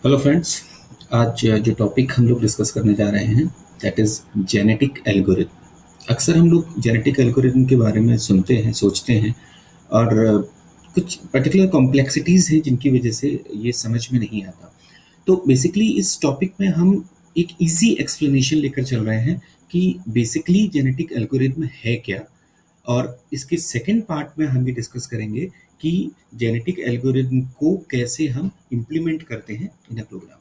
Hello friends. आज जो topic हम लोग डिस्कस करने जा रहे हैं दैट इज़ जेनेटिक एल्गोरिथम। अक्सर हम लोग जेनेटिक एल्गोरिथम के बारे में सुनते हैं, सोचते हैं और कुछ पर्टिकुलर कॉम्प्लेक्सिटीज़ हैं जिनकी वजह से ये समझ में नहीं आता। तो बेसिकली इस टॉपिक में हम एक इजी एक्सप्लेनेशन लेकर चल रहे हैं कि बेसिकली जेनेटिक एल्गोरिथम है क्या, और इसके सेकंड पार्ट में हम ये डिस्कस करेंगे कि जेनेटिक एल्गोरिथम को कैसे हम इम्प्लीमेंट करते हैं इन अ प्रोग्राम।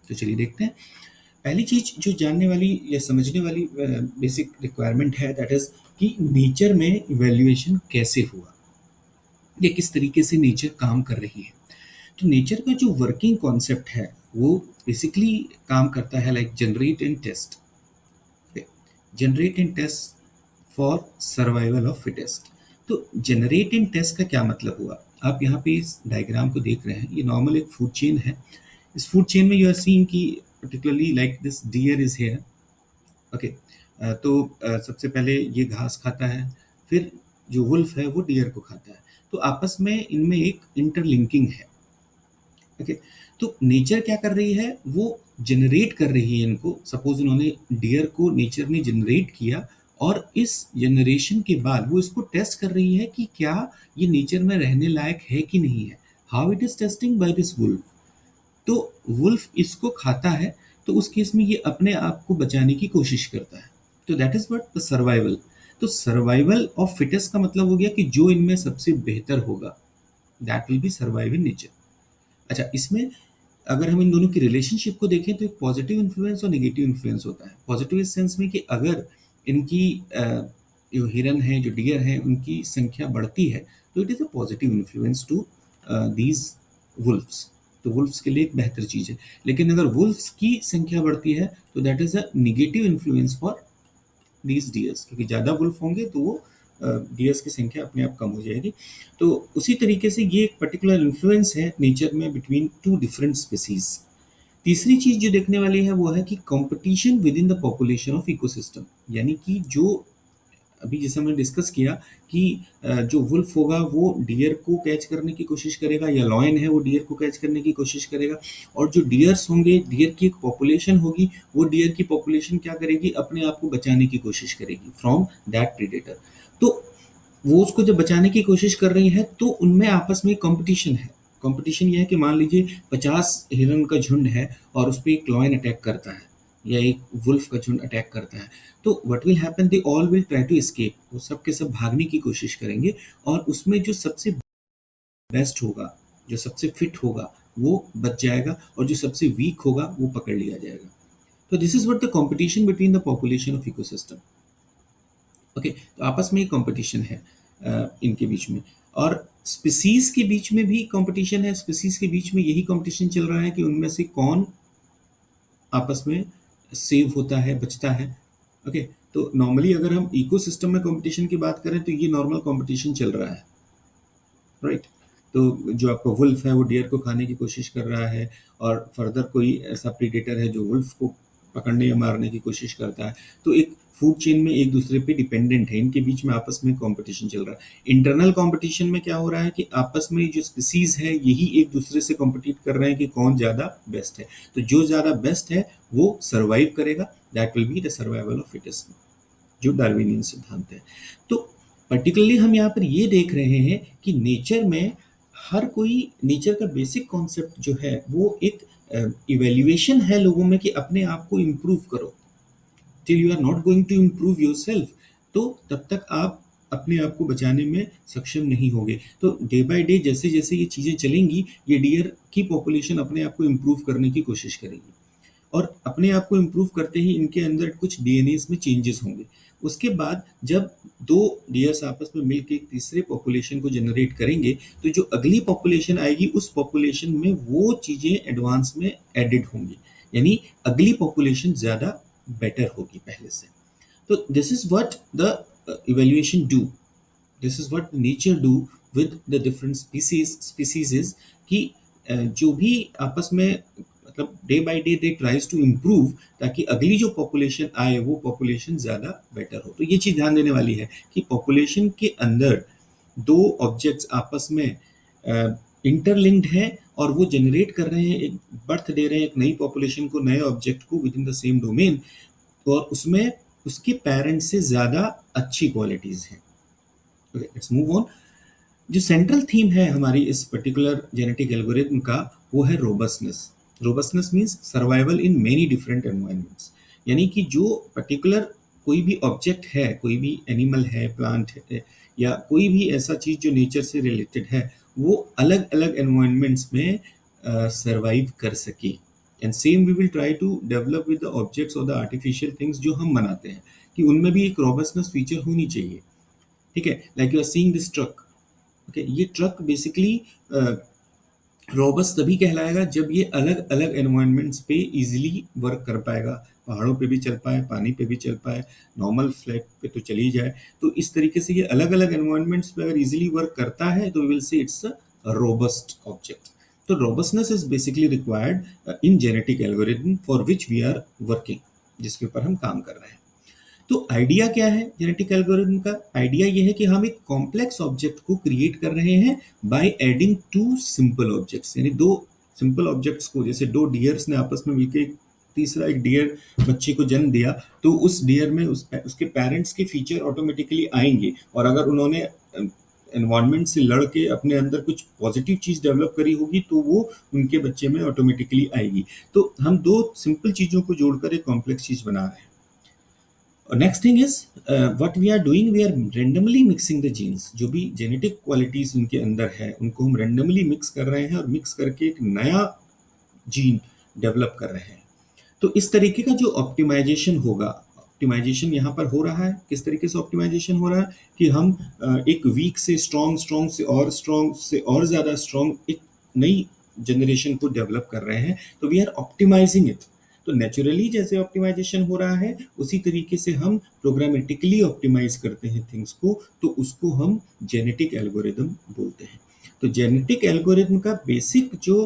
तो चलिए देखते हैं। पहली चीज जो जानने वाली या समझने वाली बेसिक रिक्वायरमेंट है दैट इज कि नेचर में इवैल्यूएशन कैसे हुआ या किस तरीके से नेचर काम कर रही है। तो नेचर का जो वर्किंग कॉन्सेप्ट है वो बेसिकली काम करता है like generate and test. Generate and test for survival of fittest. तो जनरेट एंड टेस्ट का क्या मतलब हुआ? आप यहाँ पे इस डायग्राम को देख रहे हैं, ये नॉर्मल एक फूड चेन है। इस फूड चेन में यू आर सीइंग कि particularly like this deer is here. Okay, तो सबसे पहले ये घास खाता है, फिर जो वुल्फ है वो डियर को खाता है। तो आपस में इनमें एक इंटरलिंकिंग है। ओके, तो नेचर क्या कर रही है, वो जनरेट कर रही है इनको। सपोज उन्होंने डियर को नेचर ने जनरेट किया और इस जनरेशन के बाद वो इसको टेस्ट कर रही है कि क्या ये नेचर में रहने लायक है कि नहीं है। How it is tasting? By this wolf. तो वुल्फ इसको खाता है, तो उस केस में ये अपने आप को बचाने की कोशिश करता है। तो that is what the survival. तो सर्वाइवल ऑफ फिटेस्ट का मतलब हो गया कि जो इनमें सबसे बेहतर होगा that will be survive in nature. अच्छा, इसमें अगर हम इन दोनों की रिलेशनशिप को देखें तो एक पॉजिटिव इन्फ्लुएंस और नेगेटिव इन्फ्लुएंस होता है। पॉजिटिव इस सेंस में कि अगर इनकी जो हिरन है, जो डियर है, उनकी संख्या बढ़ती है तो it is a positive influence to these wolves. तो वुल्फ्स के लिए एक बेहतर चीज़ है। लेकिन अगर वुल्फ्स की संख्या बढ़ती है तो that is a negative influence for these dears, क्योंकि ज़्यादा वुल्फ होंगे तो वो डियर्स की संख्या अपने आप कम हो जाएगी। तो उसी तरीके से ये एक पर्टिकुलर इन्फ्लुएंस है नेचर में बिटवीन टू डिफरेंट स्पीसीज। तीसरी चीज जो देखने वाली है वो है कि competition with in the population of ecosystem. यानी कि जो अभी जैसे हमने डिस्कस किया कि जो वुल्फ होगा वो डियर को कैच करने की कोशिश करेगा, या लॉयन है वो डियर को कैच करने की कोशिश करेगा। और जो डियर्स होंगे, डियर की एक पॉपुलेशन होगी, वो डियर की पॉपुलेशन क्या करेगी, अपने आप को बचाने की कोशिश करेगी फ्रॉम दैट प्रीडेटर। तो वो उसको जब बचाने की कोशिश कर रही है तो उनमें आपस में कंपटीशन है। कंपटीशन ये है कि मान लीजिए 50 हिरन का झुंड है और उस पर एक लॉयन अटैक करता है या एक वुल्फ का झुंड अटैक करता है। तो what will happen, they all will try to escape. वो सब के सब भागने की कोशिश करेंगे और उसमें जो सबसे बेस्ट होगा, जो सबसे फिट होगा वो बच जाएगा, और जो सबसे वीक होगा वो पकड़ लिया जाएगा। तो this is what the competition between the population of ecosystem. Okay, तो आपस में कंपटीशन है इनके बीच में। और स्पीसीज के बीच में भी कंपटीशन है। स्पीसीज के बीच में यही कंपटीशन चल रहा है कि उनमें से कौन आपस में सेव होता है, बचता है। ओके, तो नॉर्मली अगर हम इकोसिस्टम में कंपटीशन की बात करें तो ये नॉर्मल कंपटीशन चल रहा है, राइट। तो जो आपका वुल्फ है वो डियर को खाने की कोशिश कर रहा है, और फर्दर कोई ऐसा प्रीडेटर है जो वुल्फ को पकड़ने या मारने की कोशिश करता है। तो एक फूड चेन में एक दूसरे पे डिपेंडेंट है, इनके बीच में आपस में कंपटीशन चल रहा है। इंटरनल कंपटीशन में क्या हो रहा है कि आपस में जो स्पीसीज है यही एक दूसरे से कॉम्पिटिट कर रहे हैं कि कौन ज़्यादा बेस्ट है। तो जो ज़्यादा बेस्ट है वो सर्वाइव करेगा, that will be the survival of fittest, जो डार्विनियन सिद्धांत है। तो पर्टिकुलरली हम यहाँ पर ये देख रहे हैं कि नेचर में हर कोई, नेचर का बेसिक कॉन्सेप्ट जो है वो एक इवेल्युएशन है लोगों में कि अपने आप को इम्प्रूव करो। Till you are not going to improve yourself, तो तब तक आप अपने आप को बचाने में सक्षम नहीं होगे। तो डे बाय डे जैसे जैसे ये चीज़ें चलेंगी, ये डियर की पॉपुलेशन अपने आप को इम्प्रूव करने की कोशिश करेगी, और अपने आप को इम्प्रूव करते ही इनके अंदर कुछ डीएनएस में चेंजेस होंगे। उसके बाद जब दो डियर्स आपस में मिलकर एक तीसरे पॉपुलेशन को जनरेट करेंगे तो जो अगली पॉपुलेशन आएगी उस पॉपुलेशन में वो चीज़ें एडवांस में एडिड होंगी, यानी अगली पॉपुलेशन ज़्यादा बेटर होगी पहले से। तो this is what the evaluation do, this is what nature do with the different species is कि जो भी आपस में, मतलब day by day they tries to improve, ताकि अगली जो पॉपुलेशन आए वो पॉपुलेशन ज़्यादा बेटर हो। तो ये चीज़ ध्यान देने वाली है कि पॉपुलेशन के अंदर दो ऑब्जेक्ट्स आपस में इंटरलिंक्ड हैं और वो जनरेट कर रहे हैं, एक बर्थ दे रहे हैं एक नई पॉपुलेशन को, नए ऑब्जेक्ट को with in the same domain, और उसमें उसके पेरेंट्स से ज़्यादा अच्छी क्वालिटीज़ हैं। Okay, let's move on. जो सेंट्रल थीम है हमारी इस पर्टिकुलर जेनेटिक एल्गोरिथम का, वो है robustness. Robustness means survival in many different environments. यानी कि जो पर्टिकुलर कोई भी ऑब्जेक्ट है, कोई भी एनिमल है, प्लांट है, या कोई भी ऐसा चीज़ जो नेचर से रिलेटेड है, वो अलग अलग एनवायरनमेंट्स में सर्वाइव कर सके। And same we will try to develop with the objects और द आर्टिफिशियल थिंग्स जो हम बनाते हैं, कि उनमें भी एक रोबस्टनेस फीचर होनी चाहिए। ठीक है, like you are seeing this truck. Okay, ये ट्रक बेसिकली रोबस्ट तभी कहलाएगा जब ये अलग अलग एनवायरनमेंट्स पे इजीली वर्क कर पाएगा। पहाड़ों पे भी चल पाए, पानी पे भी चल पाए, नॉर्मल फ्लैट पे तो चली जाए। तो इस तरीके से ये अलग अलग एनवायरनमेंट्स पे अगर इजीली वर्क करता है तो we will say it's a robust object. तो robustness is basically required in genetic algorithm for which we are working, जिसके ऊपर हम काम कर रहे हैं। तो आइडिया क्या है जेनेटिक एल्गोरिथम का? आइडिया ये है कि हम एक कॉम्प्लेक्स ऑब्जेक्ट को क्रिएट कर रहे हैं by adding two simple objects. यानी दो सिंपल ऑब्जेक्ट्स को, जैसे दो डियर्स ने आपस में मिलकर तीसरा एक डियर बच्चे को जन्म दिया, तो उस डियर में उसके पेरेंट्स के फीचर ऑटोमेटिकली आएंगे, और अगर उन्होंने एनवायरनमेंट से लड़ के अपने अंदर कुछ पॉजिटिव चीज़ डेवलप करी होगी तो वो उनके बच्चे में ऑटोमेटिकली आएगी। तो हम दो सिंपल चीज़ों को जोड़कर एक कॉम्प्लेक्स चीज़ बना रहे हैं। Next thing is what we are doing, we are randomly mixing the genes. जो भी जेनेटिक क्वालिटीज उनके अंदर है उनको हम रेंडमली मिक्स कर रहे हैं, और मिक्स करके एक नया जीन डेवलप कर रहे हैं। तो इस तरीके का जो ऑप्टिमाइजेशन होगा, ऑप्टिमाइजेशन यहाँ पर हो रहा है। किस तरीके से ऑप्टिमाइजेशन हो रहा है कि हम एक वीक से स्ट्रॉन्ग, स्ट्रॉन्ग से और ज़्यादा स्ट्रॉन्ग एक नई जनरेशन को डेवलप कर रहे हैं। तो वी आर ऑप्टिमाइजिंग इट। तो नेचुरली जैसे ऑप्टिमाइजेशन हो रहा है उसी तरीके से हम प्रोग्रामेटिकली ऑप्टिमाइज करते हैं थिंग्स को, तो उसको हम जेनेटिक एल्गोरिदम बोलते हैं। तो जेनेटिक एल्गोरिदम का बेसिक जो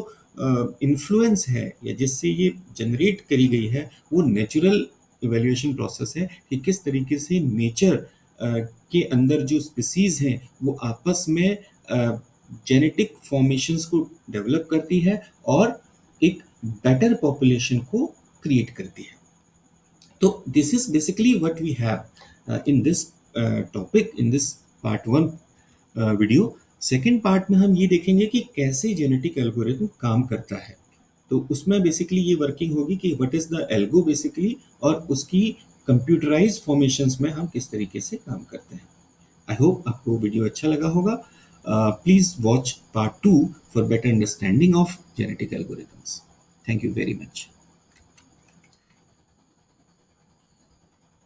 इन्फ्लुएंस है या जिससे ये जनरेट करी गई है, वो नेचुरल इवेल्युएशन प्रोसेस है कि किस तरीके से नेचर के अंदर जो स्पीसीज हैं वो आपस में जेनेटिक फॉर्मेशंस को डेवलप करती है और एक बेटर पॉपुलेशन को क्रिएट करती है। तो this is basically what we have in this topic, in this part 1 video. Second part में हम ये देखेंगे कि कैसे जेनेटिक एल्गोरिथम काम करता है। तो उसमें बेसिकली ये वर्किंग होगी कि what is the algo basically, और उसकी कंप्यूटराइज फॉर्मेशंस में हम किस तरीके से काम करते हैं। आई होप आपको वीडियो अच्छा लगा होगा। Please watch part 2 for better understanding of genetic algorithms. Thank you very much.